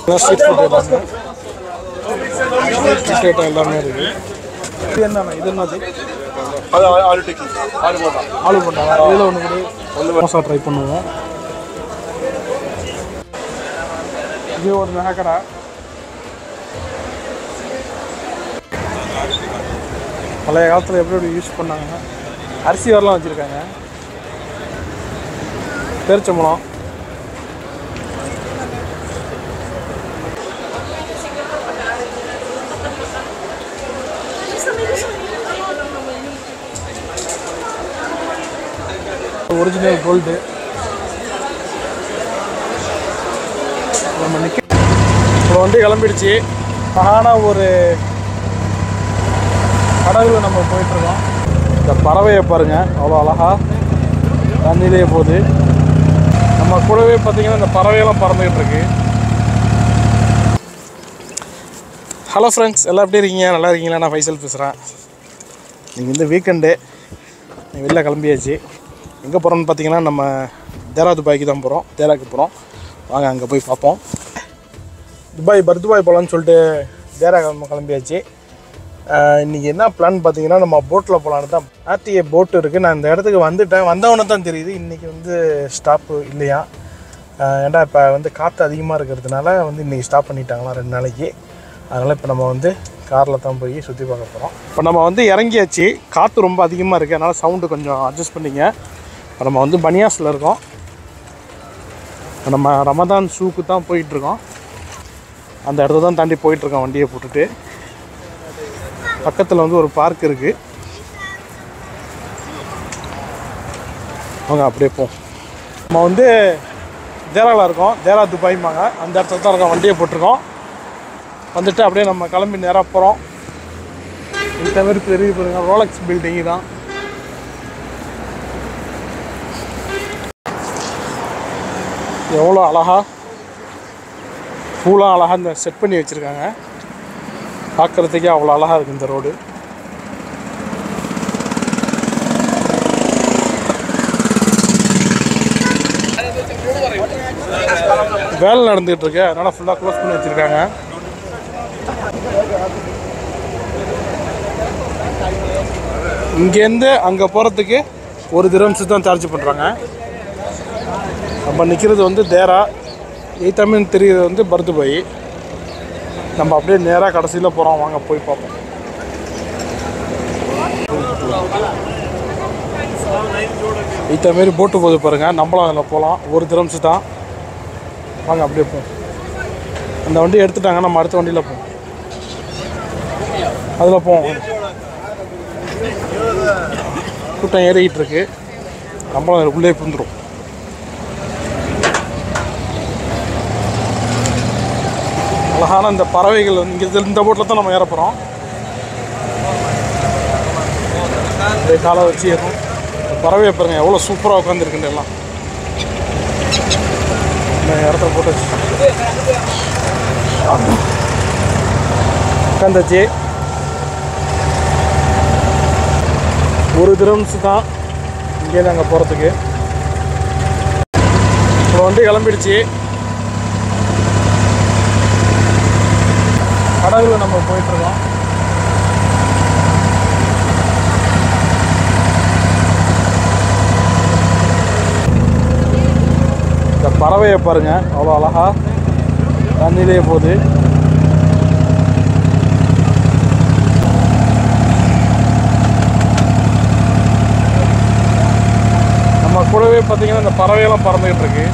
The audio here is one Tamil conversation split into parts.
ஸ்ட்ரீட் ஃபுட் எல்லாமே இருக்குது. இது என்னண்ணா? இது என்னது? அது ஆலு டிக்கி, ஆலு போண்டா. ஆலு போண்டா. இதில் ஒன்று கூட மோசா ட்ரை பண்ணுவோம். இது ஒரு நகைக்கடை. பழைய காலத்தில் எப்படி யூஸ் பண்ணாங்க. அரிசி வரலாம் வச்சுருக்காங்க. பேரிச்சம்பழம், ஒரிஜினல் கோல்டு. நம்ம இப்போ வண்டி கிளம்பிடுச்சு. அழகான ஒரு கடலில் நம்ம போயிட்டுருக்கோம். இந்த பறவையை பாருங்கள், அவ்வளோ அழகாக தண்ணியிலே போகுது. நம்ம கூடவே பார்த்திங்கன்னா இந்த பறவையெல்லாம் பறந்துக்கிட்டு இருக்கு. ஹலோ ஃப்ரெண்ட்ஸ், எல்லாம் எப்படி இருக்கீங்க? நல்லா இருக்கீங்களா? நான் ஃபைசல் பேசுகிறேன். நீங்கள் இந்த வீக்கெண்டு வெளில கிளம்பியாச்சு. எங்கே போகிறோம்னு பார்த்தீங்கன்னா நம்ம தேரா துபாய்க்கு தான் போகிறோம். தேராக்கு போகிறோம். வாங்க அங்கே போய் பார்ப்போம். பர்துபாய் போகலான்னு சொல்லிட்டு தேரா கிளம்பியாச்சு. இன்றைக்கி என்ன பிளான் பார்த்தீங்கன்னா நம்ம போட்டில் போகலான்னு தான். ஆர்டிஏ போட்டு இருக்குது. நான் இந்த இடத்துக்கு வந்துட்டேன். வந்தவொன்னே தான் தெரியுது இன்றைக்கி வந்து ஸ்டாப்பு இல்லையா. ஏன்டா இப்போ வந்து காற்று அதிகமாக இருக்கிறதுனால வந்து இன்றைக்கி ஸ்டாப் பண்ணிட்டாங்களாம் 2 நாளைக்கு. அதனால் இப்போ நம்ம வந்து காரில் தான் போய் சுற்றி பார்க்க போகிறோம். இப்போ நம்ம வந்து இறங்கியாச்சு. காற்று ரொம்ப அதிகமாக இருக்குது, அதனால் சவுண்டு கொஞ்சம் அட்ஜஸ்ட் பண்ணிங்க. இப்போ நம்ம வந்து பனியாஸில் இருக்கோம். நம்ம ரமதான் ஷூக்கு தான் போயிட்டுருக்கோம். அந்த இடத்த தான் தாண்டி போயிட்டுருக்கோம் வண்டியை போட்டுட்டு. பக்கத்தில் வந்து ஒரு பார்க் இருக்குது. அவங்க அப்படியே போவோம். நம்ம வந்து தேராவில் இருக்கோம். தேரா துபாய்மாங்க. அந்த இடத்துல தான் இருக்கோம். வண்டியை போட்டிருக்கோம். வந்துட்டு அப்படியே நம்ம கிளம்பி நேராக போகிறோம். இந்த மாதிரி பெரிய பாருங்க, ரோலக்ஸ் பில்டிங்கு தான். எவ்வளோ அழகாக பூலாம் அழகாக இந்த செட் பண்ணி வச்சுருக்காங்க. பார்க்குறதுக்கே அவ்வளோ அழகாக இருக்குது இந்த ரோடு. வேலை நடந்துகிட்டு இருக்கு, அதனால் ஃபுல்லாக க்ளோஸ் பண்ணி வச்சுருக்காங்க. இங்கேருந்து அங்கே போகிறதுக்கு 1 திரம்ஸ் தான் சார்ஜ் பண்ணுறாங்க. நம்ம நிற்கிறது வந்து தேரா. எய்தாமின்னு தெரிகிறது வந்து பர்துபாய். நம்ம அப்படியே நேராக கடைசியில் போகிறோம். வாங்க போய் பார்ப்போம். இந்த மாரி போட்டு போது பாருங்கள். நம்மளும் அதில் போகலாம். 1 திரம்ஸ் தான். வாங்க அப்படியே போவோம். அந்த வண்டி எடுத்துட்டாங்க. நம்ம அடுத்த வண்டியில் போவோம். அதில் போவோம். கூட்டம் ஏறிக்கிட்டு இருக்கு. நம்மளும் அதில் உள்ளே புந்துடும். அழகான இந்த பறவைகள் இங்கே இந்த போட்டில் தான் நம்ம ஏற போகிறோம். காலை வச்சு ஏறும். பறவையை பாருங்கள் எவ்வளோ சூப்பராக உட்காந்துருக்குன்னு எல்லாம். இந்த இடத்துல போட்டு உட்காந்துச்சு. 1 திரம்ஸ் தான் இங்கேருந்து அங்கே போகிறதுக்கு. இப்போ வண்டி கிளம்பிடுச்சு. கடலில் நம்ம போயிட்டுருக்கோம். இந்த பறவையை பாருங்கள், அவ்வளோ அழகாக தண்ணியிலே போகுது. நம்ம கூடவே பார்த்திங்கன்னா இந்த பறவையெல்லாம் பறந்துக்கிட்டு இருக்கு.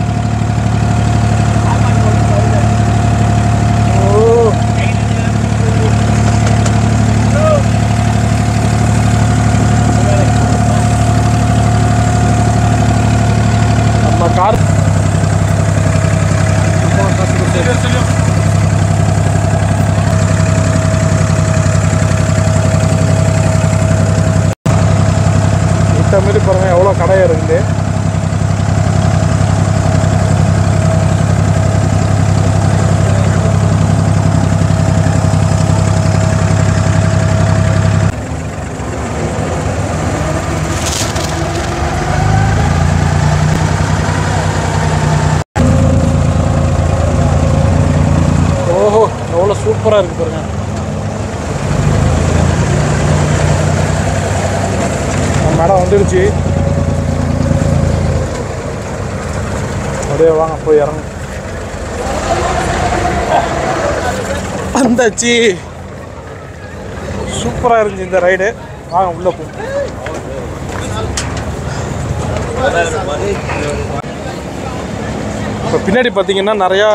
நம்ம கார் இந்த மாதிரி பாருங்கள் எவ்வளோ கடை இருக்குது. சூப்பராக இருக்குது பாருங்க. நம்ம இடம் வந்துடுச்சு. அப்படியே வாங்க போய் இறங்க. வந்தாச்சு. சூப்பராக இருந்துச்சு இந்த ரைடு. வாங்க உள்ளே போ. இப்போ பின்னாடி பார்த்தீங்கன்னா நிறையா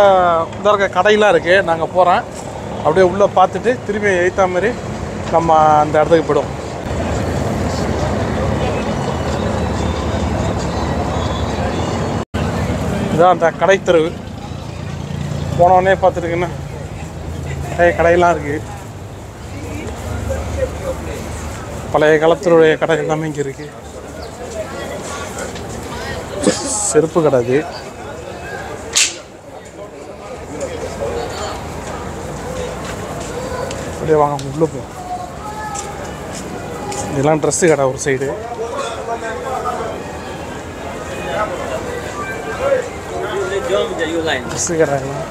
இந்த இருக்க கடையெல்லாம் இருக்குது. நாங்கள் போகிறேன் அப்படியே உள்ளே பார்த்துட்டு திரும்பி எய்த்தா மாதிரி நம்ம அந்த இடத்துக்கு போய்டும். இதுதான் அந்த கடைத்தெருவு. போனோடனே பார்த்துருக்குன்னா நிறைய கடையெல்லாம் இருக்குது. பழைய காலத்தினுடைய கடை எல்லாமே இங்கே இருக்குது. செருப்பு கடை அது. அப்படியே வாங்க உள்ளே போ. இதெல்லாம் ட்ரெஸ்ஸு கடை ஒரு சைடு. ட்ரெஸ்ஸு கடை எல்லாம்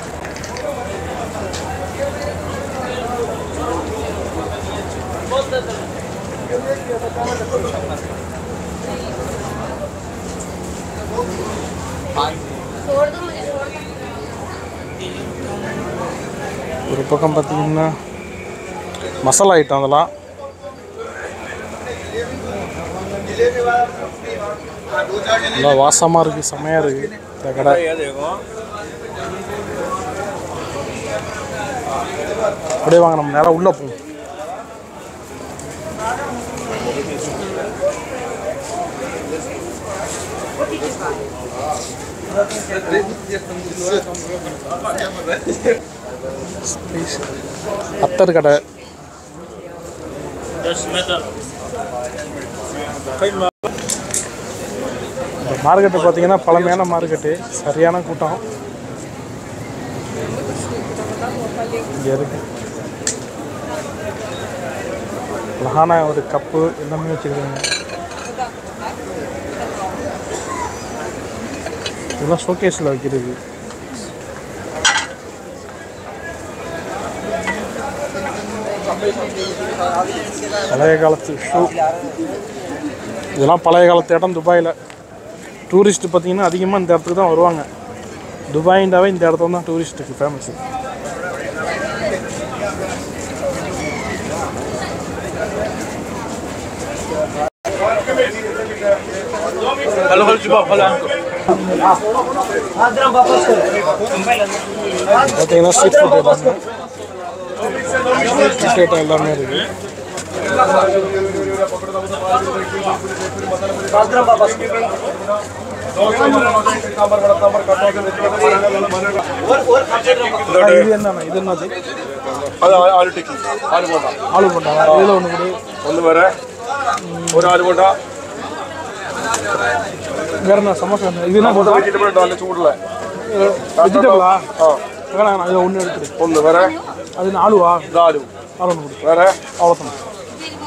ஒரு பக்கம் பார்த்தீங்கன்னா மசாலா ஐட்டம் அதெல்லாம். நல்லா வாசமாக இருக்குது, செம்மையாக இருக்குது இந்த கடை. அப்படியே வாங்க நம்ம நேரம் உள்ளே போவோம். அத்தர் கடை. மார்க்கெட்டு பார்த்தீங்கன்னா பழமையான மார்க்கெட்டு. சரியான கூட்டம் இங்கே இருக்கு. அழகான ஒரு கப்பு எல்லாமே வச்சுருக்காங்க. இதெல்லாம் ஷோகேஸில் வைக்கிறது. பழைய காலத்து ஷூ. இதெல்லாம் பழைய காலத்து இடம் துபாயில். டூரிஸ்ட்டு பார்த்தீங்கன்னா அதிகமாக இந்த இடத்துக்கு தான் வருவாங்க. துபாயின்டாவே இந்த இடத்துல தான் டூரிஸ்ட்டுக்கு ஃபேமஸ்ஸு. பார்த்தீங்கன்னா ஸ்ட்ரீட் ஃபுட் எல்லாமே ஐட்டம் எல்லாமே இருக்குது. இது என்னண்ணா? இது என்னது? ஆலு டிக்கி. ஆலு போண்டா. ஆலு போண்டா. இதில் ஒன்று கொடு. ஒன்று வேறு ஒரு ஆலு போண்டா. வேற என்ன சமோசா? இது என்ன போட்டா? வெஜிடபிள் சூடில் வெஜிடபிளா? வேணாம், இதில் ஒன்று எடுத்துரு. ஒன்று வேறு. அது ஆலுவா? இது ஆலு. ஆலு ஒன்று கொடு. வேறு அவ்வளோதான்.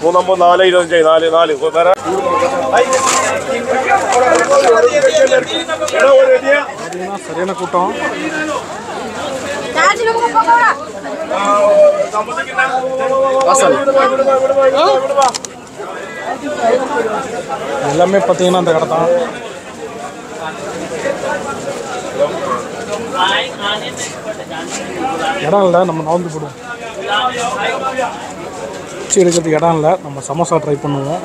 3 4 25 4 4 வேறு. பார்த்தீங்கன்னா சரியான கூட்டம். எல்லாமே பார்த்தீங்கன்னா அந்த கடை தான். இடம் இல்லை, நம்ம நவந்து போடுவோம். வச்சு எடுக்கிறதுக்கு இடம் இல்லை. நம்ம சமோசா ட்ரை பண்ணுவோம்.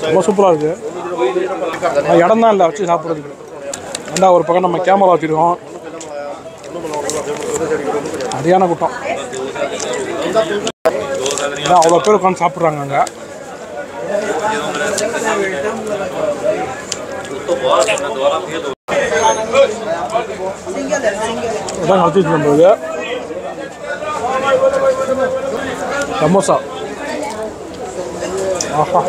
ரொம்ப சூப்பராக இருக்குது. இடம் தான் இல்லை வச்சு சாப்பிட்றதுக்கு. ரெண்டா ஒரு பக்கம் நம்ம கேமரா வச்சுருக்கோம். சரியான கூட்டம். அவ்வளோ பேர் உட்காந்து சாப்பிட்றாங்க அங்கே. இதான் கழிச்சு பண்ணுறது சமோசா. ஆஹா,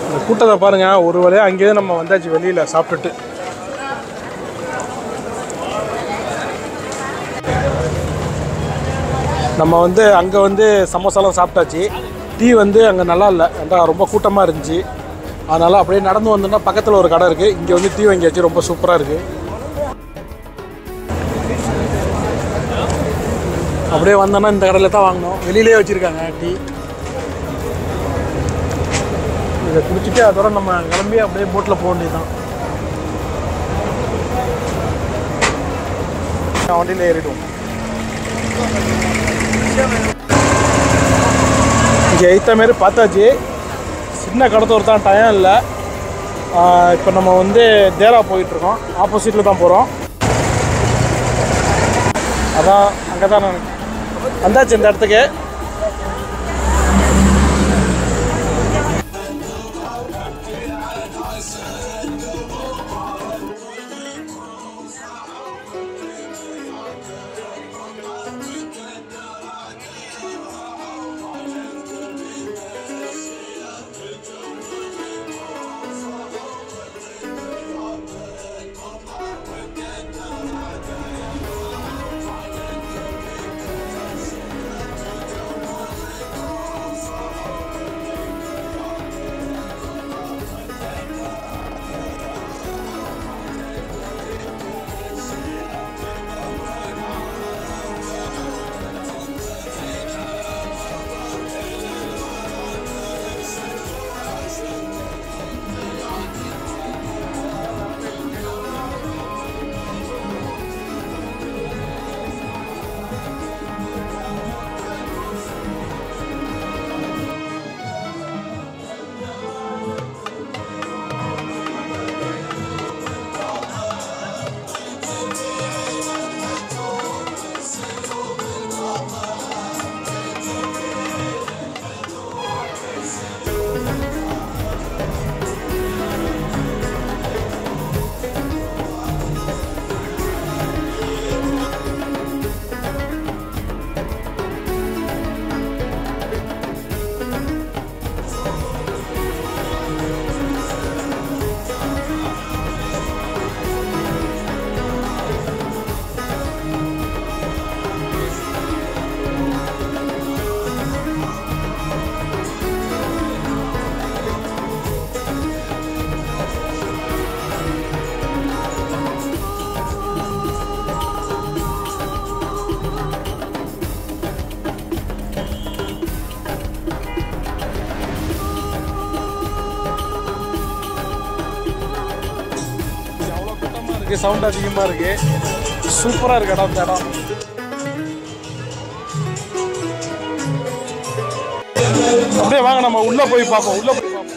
இந்த கூட்டத்தை பாருங்க. ஒரு வழியாக அங்கேயே நம்ம வந்தாச்சு வெளியில் சாப்பிட்டுட்டு. நம்ம வந்து அங்கே வந்து சமோசாலாம் சாப்பிட்டாச்சு. டீ வந்து அங்கே நல்லா இல்லை, ஏன்டா ரொம்ப கூட்டமாக இருந்துச்சு. அதனால் அப்படியே நடந்து வந்தோம்னா பக்கத்தில் ஒரு கடை இருக்குது, இங்கே வந்து டீ வாங்கியாச்சு. ரொம்ப சூப்பராக இருக்குது. அப்படியே வந்தோன்னா இந்த கடையில் தான் வாங்கினோம். வெளியிலே வச்சுருக்காங்க டீ. இதை குடிச்சிட்டு அதோட நம்ம கிளம்பி அப்படியே போட்டில் போக வேண்டியதுதான். வண்டியில் ஏறிடுவோம். இங்கே எய்த்த மாரி பார்த்தாச்சு. சின்ன கடத்தூர் தான், டைம் இல்லை. இப்போ நம்ம வந்து தேரா போயிட்டுருக்கோம். ஆப்போசிட்டில் தான் போகிறோம். அதான் அங்கே தான் நான் வந்தாச்சு இந்த இடத்துக்கு. சவுண்ட் அதிகமாக இருக்கு. சூப்பராக இருக்கு இடம். இந்த இடம் அப்படியே வாங்க நம்ம உள்ள போய் பார்ப்போம். உள்ள போய் பார்ப்போம்.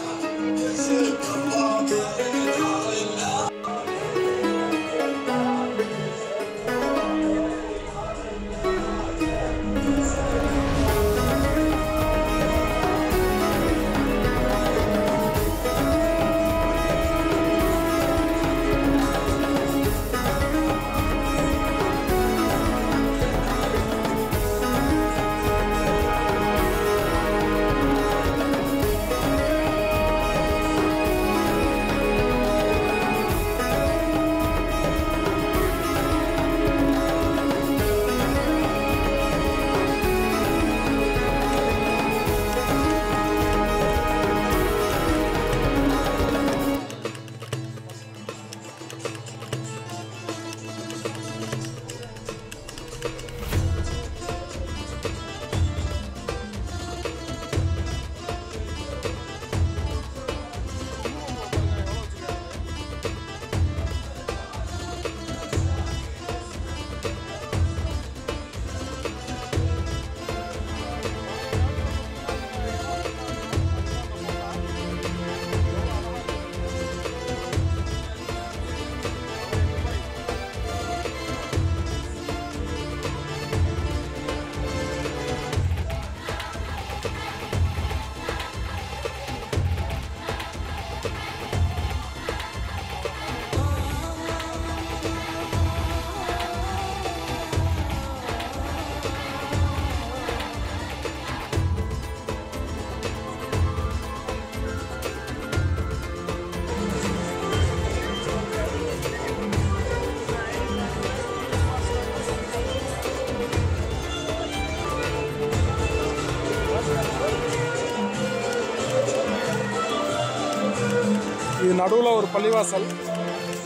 இது நடுவில் ஒரு பள்ளிவாசல்,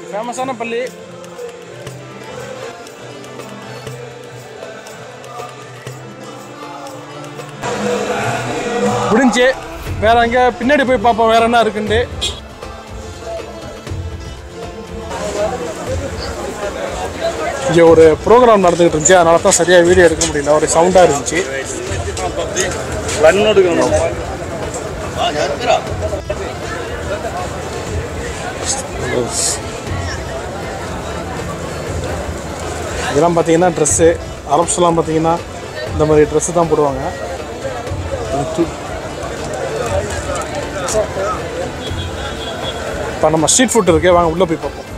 ஃபேமஸான பள்ளி. முடிஞ்சு வேற எங்கே பின்னாடி போய் பார்ப்போம் வேற என்ன இருக்குன்ட்டு. இங்கே ஒரு ப்ரோக்ராம் நடந்துக்கிட்டு இருந்துச்சு, அதனால தான் சரியாக வீடியோ எடுக்க முடியல, ஒரு சவுண்டாக இருந்துச்சு. இதெல்லாம் பார்த்தீங்கன்னா ட்ரெஸ்ஸு, அரப்ஸ்லாம் பார்த்தீங்கன்னா இந்த மாதிரி ட்ரெஸ்ஸு தான் போடுவாங்க. இப்போ நம்ம ஸ்ட்ரீட் ஃபுட் இருக்கே, வாங்க உள்ளே போய் பார்ப்போம்.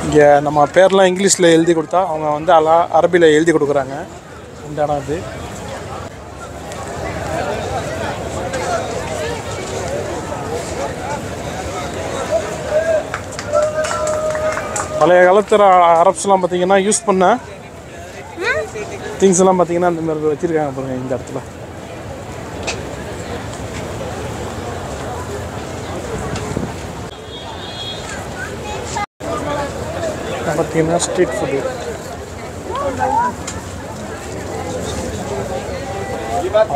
இங்கே நம்ம பேர்லாம் இங்கிலீஷில் எழுதி கொடுத்தா அவங்க வந்து அரபியில் எழுதி கொடுக்குறாங்க. இந்த இடம் இது. பழைய காலத்தில் அரப்ஸ்லாம் பார்த்தீங்கன்னா யூஸ் பண்ண திங்ஸ் எல்லாம் பார்த்தீங்கன்னா இந்த மாதிரி வச்சுருக்காங்க பாருங்கள் இந்த இடத்துல. பார்த்தீங்கன்னா ஸ்ட்ரீட் ஃபுட்டு.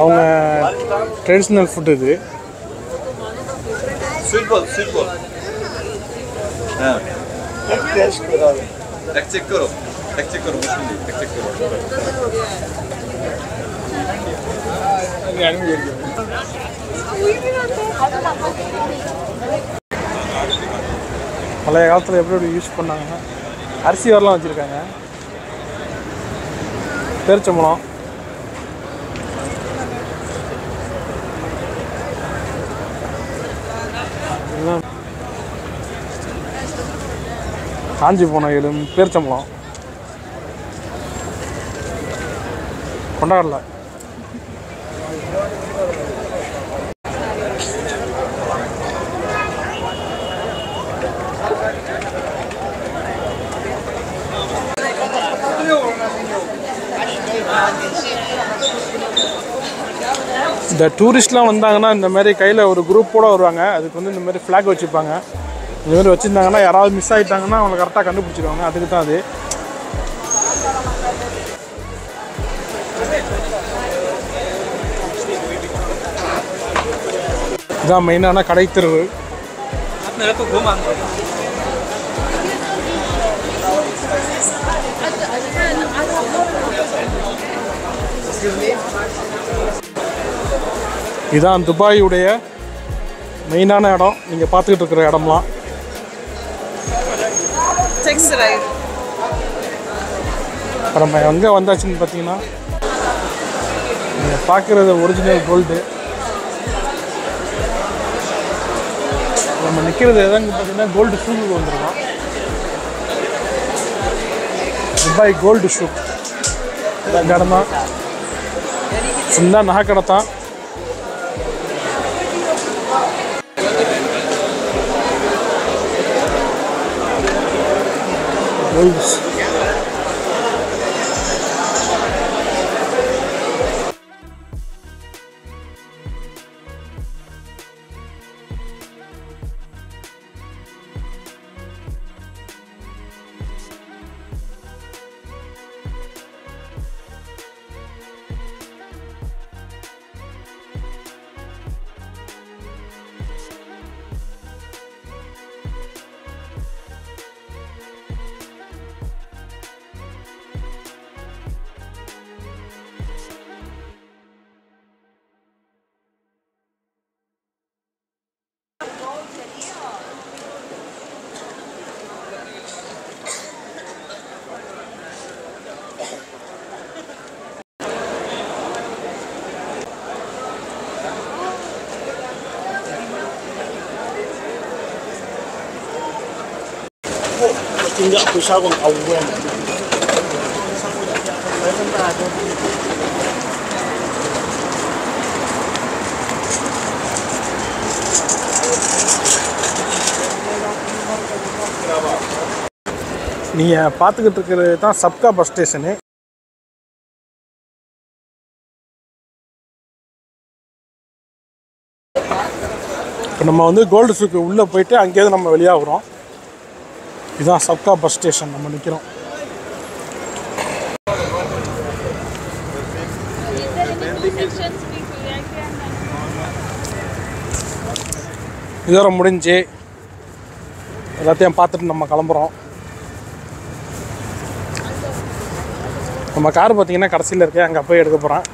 அவங்க ட்ரெடிஷ்னல் ஃபுட் இது. பழைய காலத்தில் எப்படி யூஸ் பண்ணாங்கன்னா அரிசி வரலாம் வச்சுருக்காங்க. பேரிச்சம்பழம், காஞ்சி போன பேரிச்சம்பழம், கொண்டாடல. இந்த டூரிஸ்ட்லாம் வந்தாங்கன்னா இந்த மாதிரி கையில் ஒரு குரூப்போடு வருவாங்க. அதுக்கு வந்து இந்த மாதிரி ஃப்ளாக் வச்சுருப்பாங்க. இந்த மாதிரி வச்சுருந்தாங்கன்னா யாராவது மிஸ் ஆகிட்டாங்கன்னா அவங்களை கரெக்டாக கண்டுபிடிச்சிடுவாங்க. அதுக்கு தான் அது. இதுதான் மெயினான கடைத்தெருவு. இதுதான் துபாயுடைய மெயினான இடம். நீங்கள் பார்த்துக்கிட்டு இருக்கிற இடம்லாம் நம்ம எங்கே வந்தாச்சுன்னு பார்த்தீங்கன்னா நீங்கள் பார்க்குறது ஒரிஜினல் கோல்டு. நம்ம நிற்கிறது எதாங்க பார்த்தீங்கன்னா கோல்டு ஷூக்கு வந்துருக்கோம். துபாய் கோல்டு ஷூ இந்த இடம் தான். ஃபுல்லாக நகை கடை தான். Gold Tindak aku sarung awam. நீங்கள் பார்த்துக்கிட்டு இருக்கிறது தான் சப்கா பஸ் ஸ்டேஷனு. இப்போ நம்ம வந்து கோல்டு சூக்கு உள்ளே போயிட்டு அங்கேயிருந்து நம்ம வெளியாகிறோம். இதுதான் சப்கா பஸ் ஸ்டேஷன். நம்ம நிற்கிறோம். இதோட முடிஞ்சு எல்லாத்தையும் பார்த்துட்டு நம்ம கிளம்புறோம். நம்ம கார் பார்த்திங்கன்னா கடைசியில் இருக்குது, அங்கே போய் எடுக்க போகிறேன்.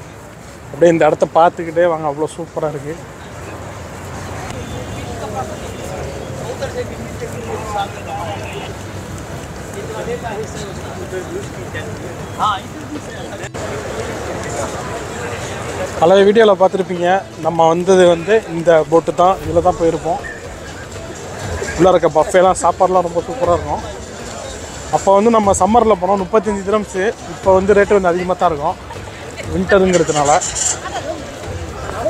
அப்படியே இந்த இடத்த பார்த்துக்கிட்டே வாங்க, அவ்வளோ சூப்பராக இருக்குது. பழைய வீடியோவில் பார்த்துருப்பீங்க. நம்ம வந்தது வந்து இந்த போட்டு தான். இதில் தான் போயிருப்போம். உள்ளே இருக்க பஃபேலாம் சாப்பாடுலாம் ரொம்ப சூப்பராக இருக்கும். அப்போ வந்து நம்ம சம்மரில் போனோம், 35 திரம்ஸு. இப்போ வந்து ரேட்டு வந்து அதிகமாக தான் இருக்கும், வின்டருங்கிறதுனால.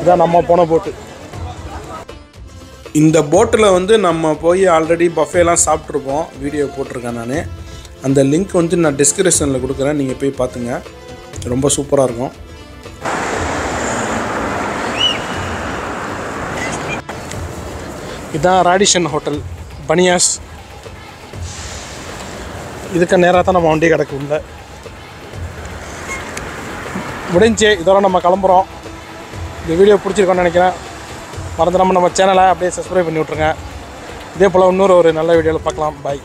இதான் நம்ம போன போட்டு. இந்த போட்டில் வந்து நம்ம போய் ஆல்ரெடி பஃபேலாம் சாப்பிட்ருப்போம். வீடியோ போட்டிருக்கேன் நான். அந்த லிங்க் வந்து நான் டிஸ்கிரிப்ஷனில் கொடுக்குறேன், நீங்கள் போய் பார்த்துங்க. ரொம்ப சூப்பராக இருக்கும். இதுதான் ராடிஷன் ஹோட்டல் பனியாஸ். இதுக்கு நேராக தான் நம்ம வண்டி கிடக்கு உள்ள. முடிஞ்சு இதோட நம்ம கிளம்புறோம். இந்த வீடியோ பிடிச்சிருக்கோன்னு நினைக்கிறேன். மறந்துடாமல் நம்ம சேனலை அப்படியே சப்ஸ்கிரைப் பண்ணி விட்ருங்க. இதே போல் இன்னொரு ஒரு நல்ல வீடியோவில் பார்க்கலாம். பாய்.